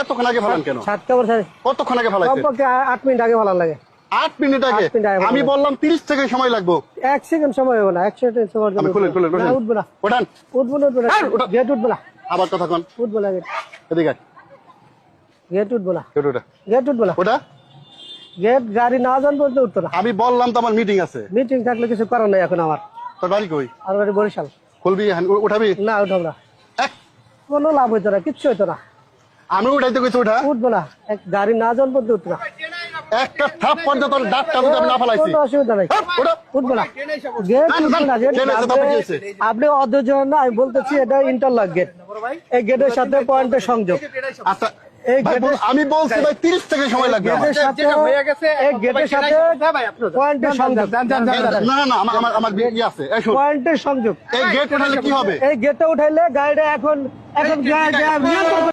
এতক্ষণ আগে ফেলান কেন? সাত কাপড় কতক্ষণ আগে ফেলাইছেন? কমপক্ষে 8 মিনিট আগে ভালো লাগে। 8 মিনিট আগে? আমি বললাম 30 সেকেন্ড সময় লাগবে। 1 সেকেন্ড সময় হবে না, 1 সেকেন্ড সময় আমি খুলেন উঠবো না, ওঠান। উঠবো না, গেট উঠবো না। আবার কথা কোন? উঠবো না, গেট এদিকে গেট উঠবো না, গেট ওটা গেট উঠবো না। ওটা গেট গাড়ি না যান বলতে উঠতো না। আমি বললাম তো আমার মিটিং আছে। মিটিং থাকলে কিছু করার নাই এখন আমার। তোর বাড়ি কই? আর বাড়ি বরিশাল। খুলবি উঠাবি? না উঠাবো না, এক কোনো লাভ হইতো না, কিচ্ছু হইতো না। আমি উঠাইতে কইছি ওঠা। উঠবো না, গাড়ি না যান বলতে উঠতো না। একটা থাপ পর্যন্ত তোর দাঁতটা যদি আমি না ফেলাইছি। কোনো অসুবিধা নাই, ওটা উঠবো না। গেট উঠবো না, গেট আপনি অধৈর্য হন না, আমি বলতেছি এটা ইন্টারলক গেট। এই গেটের সাথে পয়েন্টের সংযোগ। আচ্ছা আমি বলছি ভাই 30 সেকেন্ড সময় লাগবে। গেটের সাথে এই গেটের সাথে পয়েন্টের সংযোগ। না না আমার ই আছে। এই শুন, পয়েন্টের সংযোগ। এই গেট উঠালে কি হবে? এই গেটটা উঠাইলে গাড়িটা এখন গাড়িটা